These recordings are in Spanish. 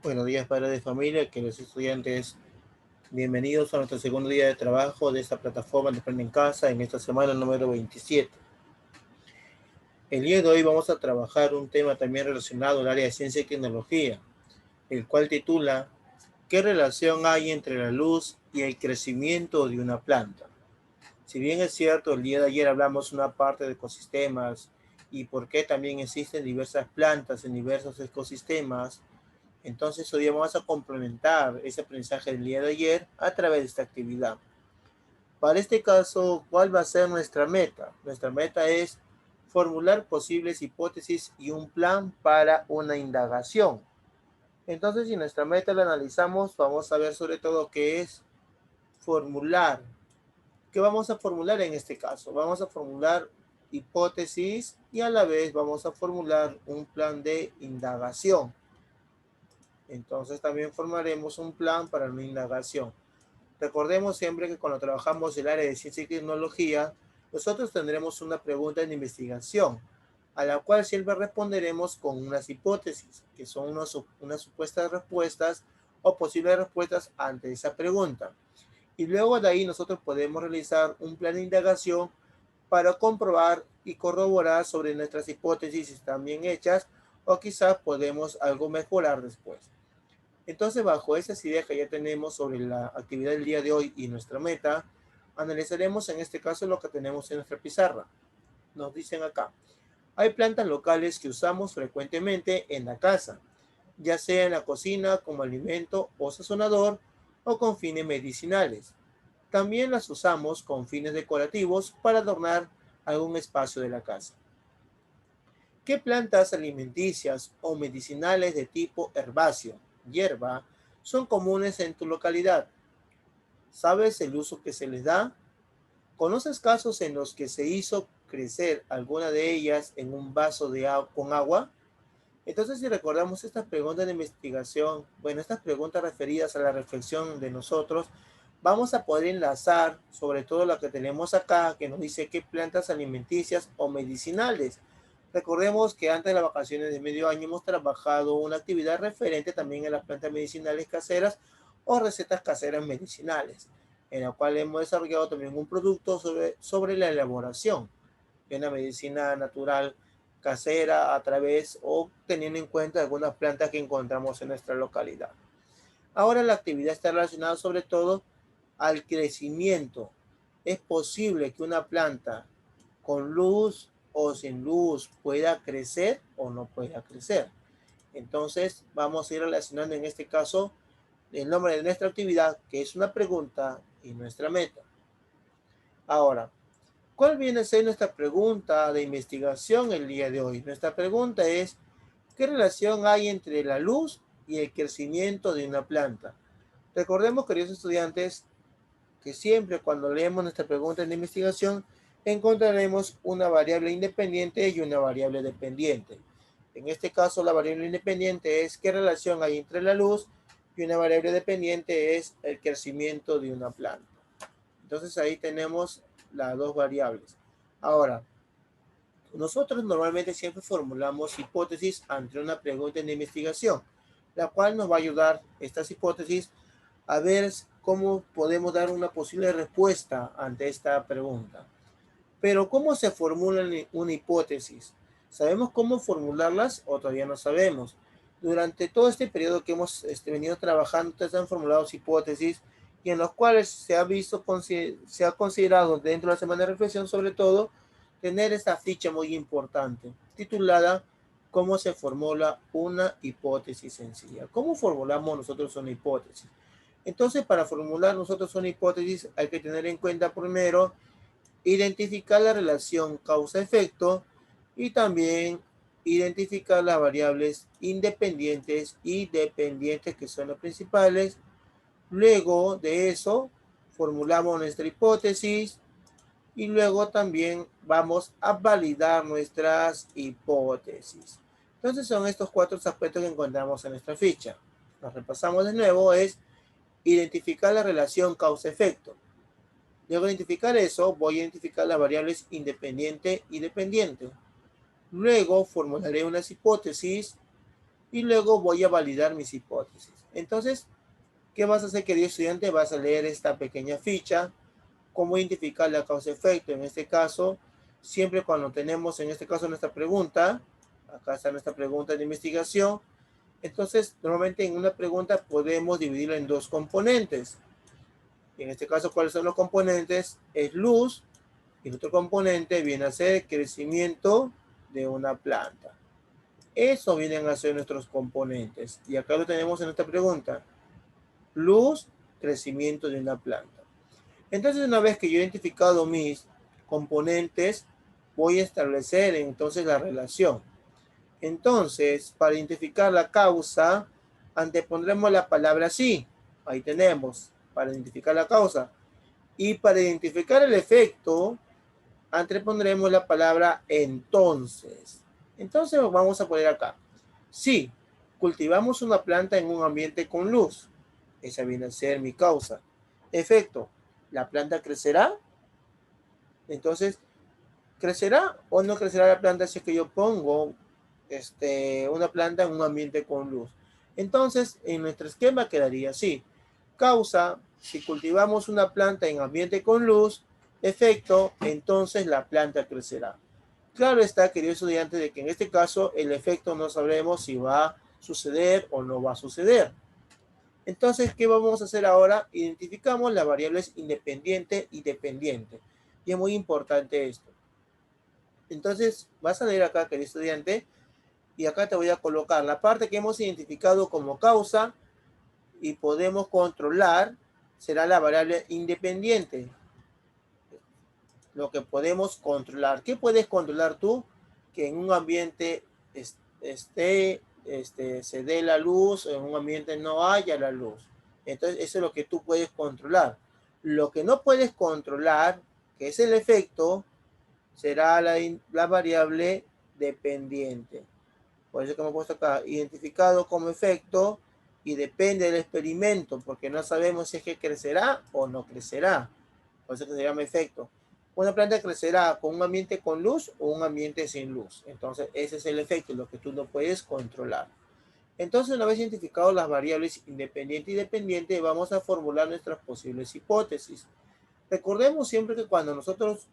Buenos días, padres de familia, queridos estudiantes. Bienvenidos a nuestro segundo día de trabajo de esta plataforma de Aprende en Casa en esta semana número 27. El día de hoy vamos a trabajar un tema también relacionado al área de ciencia y tecnología, el cual titula ¿Qué relación hay entre la luz y el crecimiento de una planta? Si bien es cierto, el día de ayer hablamos una parte de ecosistemas y por qué también existen diversas plantas en diversos ecosistemas. Entonces hoy vamos a complementar ese aprendizaje del día de ayer a través de esta actividad. Para este caso, ¿cuál va a ser nuestra meta? Nuestra meta es formular posibles hipótesis y un plan para una indagación. Entonces, si nuestra meta la analizamos, vamos a ver sobre todo qué es formular. ¿Qué vamos a formular en este caso? Vamos a formular hipótesis y a la vez vamos a formular un plan de indagación. Entonces también formaremos un plan para una indagación. Recordemos siempre que cuando trabajamos el área de ciencia y tecnología, nosotros tendremos una pregunta de investigación, a la cual siempre responderemos con unas hipótesis, que son unas supuestas respuestas o posibles respuestas ante esa pregunta. Y luego de ahí nosotros podemos realizar un plan de indagación para comprobar y corroborar sobre nuestras hipótesis si están bien hechas o quizás podemos algo mejorar después. Entonces, bajo esas ideas que ya tenemos sobre la actividad del día de hoy y nuestra meta, analizaremos en este caso lo que tenemos en nuestra pizarra. Nos dicen acá, hay plantas locales que usamos frecuentemente en la casa, ya sea en la cocina como alimento o sazonador o con fines medicinales. También las usamos con fines decorativos para adornar algún espacio de la casa. ¿Qué plantas alimenticias o medicinales de tipo herbáceo, hierba, son comunes en tu localidad? ¿Sabes el uso que se les da? ¿Conoces casos en los que se hizo crecer alguna de ellas en un vaso con agua? Entonces, si recordamos estas preguntas de investigación, bueno, estas preguntas referidas a la reflexión de nosotros, vamos a poder enlazar sobre todo lo que tenemos acá, que nos dice qué plantas alimenticias o medicinales. Recordemos que antes de las vacaciones de medio año hemos trabajado una actividad referente también a las plantas medicinales caseras o recetas caseras medicinales, en la cual hemos desarrollado también un producto sobre la elaboración de una medicina natural casera a través o teniendo en cuenta algunas plantas que encontramos en nuestra localidad. Ahora la actividad está relacionada sobre todo al crecimiento. Es posible que una planta con luz o sin luz pueda crecer o no pueda crecer. Entonces vamos a ir relacionando en este caso el nombre de nuestra actividad, que es una pregunta, y nuestra meta. Ahora, ¿cuál viene a ser nuestra pregunta de investigación el día de hoy? Nuestra pregunta es, ¿qué relación hay entre la luz y el crecimiento de una planta? Recordemos, queridos estudiantes, que siempre cuando leemos nuestra pregunta de investigación, encontraremos una variable independiente y una variable dependiente. En este caso, la variable independiente es qué relación hay entre la luz y una variable dependiente es el crecimiento de una planta. Entonces ahí tenemos las dos variables. Ahora, nosotros normalmente siempre formulamos hipótesis ante una pregunta de investigación, la cual nos va a ayudar estas hipótesis a ver cómo podemos dar una posible respuesta ante esta pregunta. Pero ¿cómo se formula una hipótesis? ¿Sabemos cómo formularlas o todavía no sabemos? Durante todo este periodo que hemos venido trabajando, se han formulado hipótesis y en los cuales se ha considerado dentro de la semana de reflexión sobre todo tener esta ficha muy importante titulada ¿Cómo se formula una hipótesis sencilla? ¿Cómo formulamos nosotros una hipótesis? Entonces, para formular nosotros una hipótesis hay que tener en cuenta primero identificar la relación causa-efecto y también identificar las variables independientes y dependientes que son las principales. Luego de eso, formulamos nuestra hipótesis y luego también vamos a validar nuestras hipótesis. Entonces son estos cuatro aspectos que encontramos en nuestra ficha. Nos repasamos de nuevo, es identificar la relación causa-efecto. Luego de identificar eso, voy a identificar las variables independiente y dependiente. Luego formularé unas hipótesis y luego voy a validar mis hipótesis. Entonces, ¿qué vas a hacer, querido estudiante? Vas a leer esta pequeña ficha, cómo identificar la causa-efecto. En este caso, siempre cuando tenemos, en este caso, nuestra pregunta, acá está nuestra pregunta de investigación. Entonces, normalmente en una pregunta podemos dividirla en dos componentes. En este caso, ¿cuáles son los componentes? Es luz, y el otro componente viene a ser crecimiento de una planta. Eso vienen a ser nuestros componentes. Y acá lo tenemos en esta pregunta. Luz, crecimiento de una planta. Entonces, una vez que yo he identificado mis componentes, voy a establecer entonces la relación. Entonces, para identificar la causa, antepondremos la palabra sí. Ahí tenemos, para identificar la causa. Y para identificar el efecto, antepondremos la palabra entonces. Entonces, vamos a poner acá. Sí, cultivamos una planta en un ambiente con luz. Esa viene a ser mi causa. Efecto, ¿la planta crecerá? Entonces, ¿crecerá o no crecerá la planta si es que yo pongo una planta en un ambiente con luz? Entonces, en nuestro esquema quedaría así. Causa, si cultivamos una planta en ambiente con luz, efecto, entonces la planta crecerá. Claro está, querido estudiante, de que en este caso el efecto no sabremos si va a suceder o no va a suceder. Entonces, ¿qué vamos a hacer ahora? Identificamos las variables independiente y dependiente. Y es muy importante esto. Entonces, vas a leer acá, querido estudiante, y acá te voy a colocar la parte que hemos identificado como causa y podemos controlar, será la variable independiente. Lo que podemos controlar. ¿Qué puedes controlar tú? Que en un ambiente se dé la luz, en un ambiente no haya la luz. Entonces, eso es lo que tú puedes controlar. Lo que no puedes controlar, que es el efecto, será la variable dependiente. Por eso que hemos puesto acá, identificado como efecto y depende del experimento, porque no sabemos si es que crecerá o no crecerá. Por eso que se llama efecto. Una planta crecerá con un ambiente con luz o un ambiente sin luz. Entonces, ese es el efecto, lo que tú no puedes controlar. Entonces, una vez identificado las variables independiente y dependiente, vamos a formular nuestras posibles hipótesis. Recordemos siempre que cuando nosotros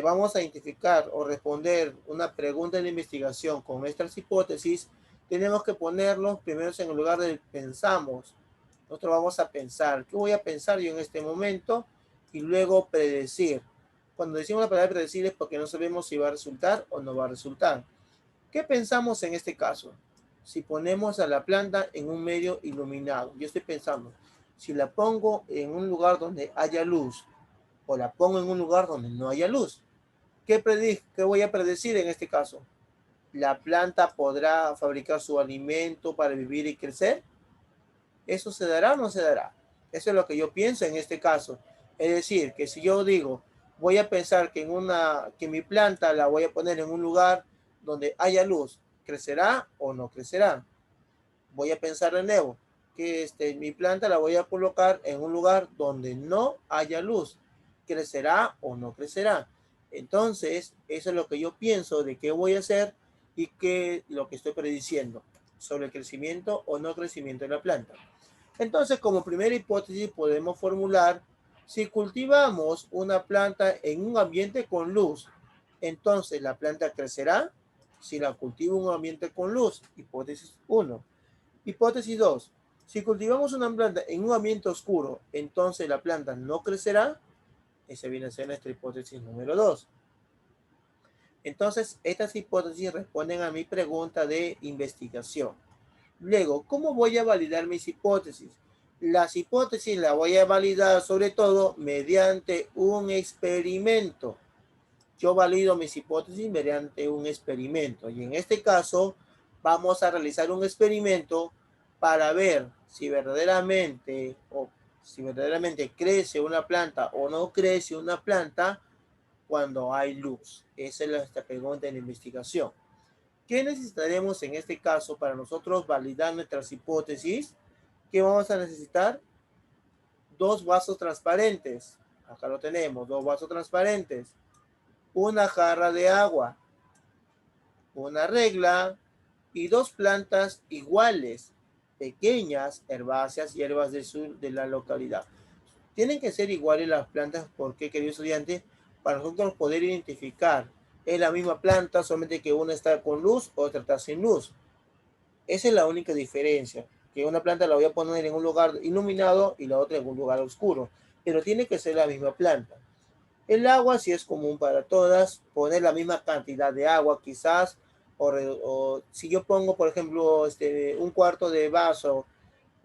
vamos a identificar o responder una pregunta de investigación con nuestras hipótesis, tenemos que ponernos primero en el lugar del pensamos. Nosotros vamos a pensar, ¿qué voy a pensar yo en este momento? Y luego predecir. Cuando decimos la palabra predecir es porque no sabemos si va a resultar o no va a resultar. ¿Qué pensamos en este caso? Si ponemos a la planta en un medio iluminado, yo estoy pensando, si la pongo en un lugar donde haya luz, o la pongo en un lugar donde no haya luz. ¿Qué voy a predecir en este caso? ¿La planta podrá fabricar su alimento para vivir y crecer? ¿Eso se dará o no se dará? Eso es lo que yo pienso en este caso. Es decir, que si yo digo, voy a pensar que mi planta la voy a poner en un lugar donde haya luz, ¿crecerá o no crecerá? Voy a pensar de nuevo, que mi planta la voy a colocar en un lugar donde no haya luz. ¿Crecerá o no crecerá? Entonces, eso es lo que yo pienso de qué voy a hacer y qué lo que estoy prediciendo sobre el crecimiento o no crecimiento de la planta. Entonces, como primera hipótesis, podemos formular, si cultivamos una planta en un ambiente con luz, entonces la planta crecerá. Si la cultivo en un ambiente con luz, hipótesis 1. Hipótesis 2. Si cultivamos una planta en un ambiente oscuro, entonces la planta no crecerá. Esa viene a ser nuestra hipótesis número 2. Entonces, estas hipótesis responden a mi pregunta de investigación. Luego, ¿cómo voy a validar mis hipótesis? Las hipótesis las voy a validar sobre todo mediante un experimento. Yo valido mis hipótesis mediante un experimento. Y en este caso, vamos a realizar un experimento para ver si verdaderamente crece una planta o no crece una planta cuando hay luz. Esa es nuestra pregunta en la investigación. ¿Qué necesitaremos en este caso para nosotros validar nuestras hipótesis? ¿Qué vamos a necesitar? Dos vasos transparentes. Acá lo tenemos, dos vasos transparentes. Una jarra de agua, una regla y dos plantas iguales, pequeñas, herbáceas, hierbas de la localidad. Tienen que ser iguales las plantas, porque, querido estudiante, para nosotros poder identificar, es la misma planta, solamente que una está con luz, otra está sin luz. Esa es la única diferencia, que una planta la voy a poner en un lugar iluminado y la otra en un lugar oscuro, pero tiene que ser la misma planta. El agua sí es común para todas, poner la misma cantidad de agua quizás, o si yo pongo, por ejemplo, un cuarto de vaso,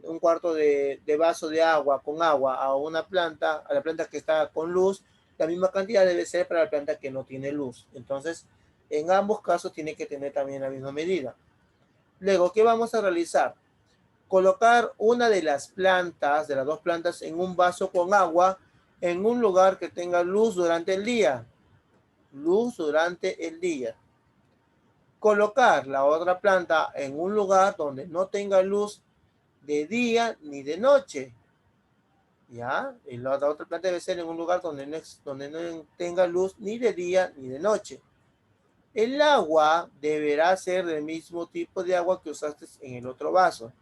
un cuarto de vaso de agua con agua a una planta, a la planta que está con luz, la misma cantidad debe ser para la planta que no tiene luz. Entonces, en ambos casos tiene que tener también la misma medida. Luego, ¿qué vamos a realizar? Colocar una de las plantas, de las dos plantas, en un vaso con agua en un lugar que tenga luz durante el día. Luz durante el día. Colocar la otra planta en un lugar donde no tenga luz de día ni de noche. ¿Ya? Y la otra planta debe ser en un lugar donde no tenga luz ni de día ni de noche. El agua deberá ser del mismo tipo de agua que usaste en el otro vaso.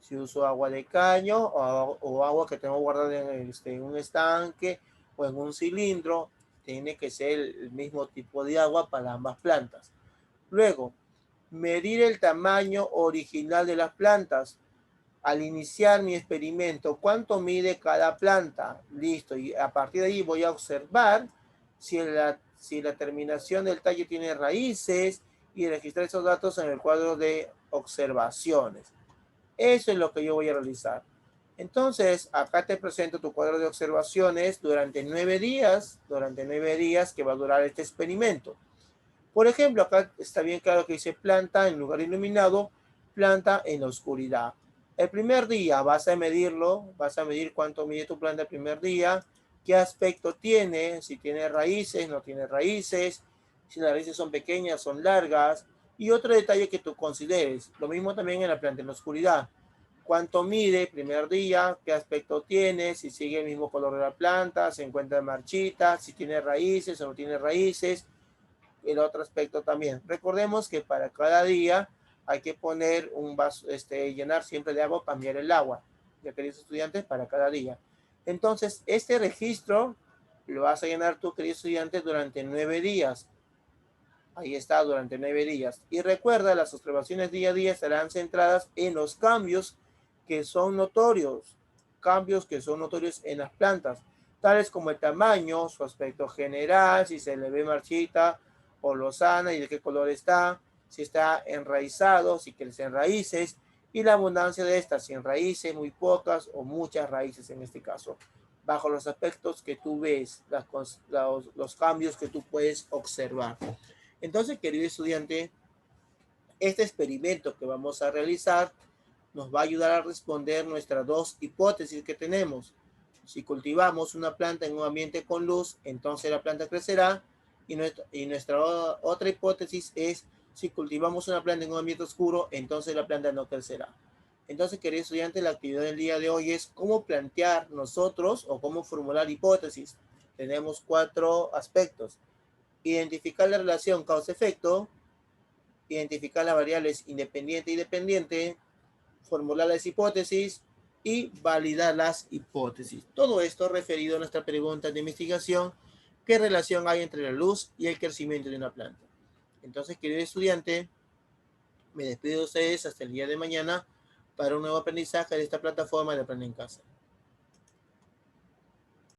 Si uso agua de caño o agua que tengo guardada en un estanque o en un cilindro, tiene que ser el mismo tipo de agua para ambas plantas. Luego, medir el tamaño original de las plantas. Al iniciar mi experimento, ¿cuánto mide cada planta? Listo, y a partir de ahí voy a observar si la terminación del tallo tiene raíces y registrar esos datos en el cuadro de observaciones. Eso es lo que yo voy a realizar. Entonces, acá te presento tu cuadro de observaciones durante 9 días que va a durar este experimento. Por ejemplo, acá está bien claro que dice planta en lugar iluminado, planta en la oscuridad. El primer día vas a medirlo, vas a medir cuánto mide tu planta el primer día, qué aspecto tiene, si tiene raíces, no tiene raíces, si las raíces son pequeñas, son largas, y otro detalle que tú consideres. Lo mismo también en la planta en la oscuridad. Cuánto mide primer día, qué aspecto tiene, si sigue el mismo color de la planta, se encuentra marchita, si tiene raíces o no tiene raíces. El otro aspecto también. Recordemos que para cada día hay que poner un vaso, llenar siempre de agua, cambiar el agua, ya queridos estudiantes, para cada día. Entonces, este registro lo vas a llenar tú, querido estudiante, durante 9 días. Ahí está, durante 9 días. Y recuerda, las observaciones día a día estarán centradas en los cambios que son notorios en las plantas, tales como el tamaño, su aspecto general, si se le ve marchita o lozana y de qué color está, si está enraizado, si crece en raíces, y la abundancia de estas, sin raíces, muy pocas o muchas raíces en este caso, bajo los aspectos que tú ves, los cambios que tú puedes observar. Entonces, querido estudiante, este experimento que vamos a realizar nos va a ayudar a responder nuestras dos hipótesis que tenemos. Si cultivamos una planta en un ambiente con luz, entonces la planta crecerá. Y nuestra otra hipótesis es, si cultivamos una planta en un ambiente oscuro, entonces la planta no crecerá. Entonces, querido estudiante, la actividad del día de hoy es cómo plantear nosotros o cómo formular hipótesis. Tenemos 4 aspectos: identificar la relación causa-efecto, identificar las variables independiente y dependiente, formular las hipótesis y validar las hipótesis. Todo esto referido a nuestra pregunta de investigación: ¿qué relación hay entre la luz y el crecimiento de una planta? Entonces, querido estudiante, me despido de ustedes hasta el día de mañana para un nuevo aprendizaje de esta plataforma de Aprende en Casa.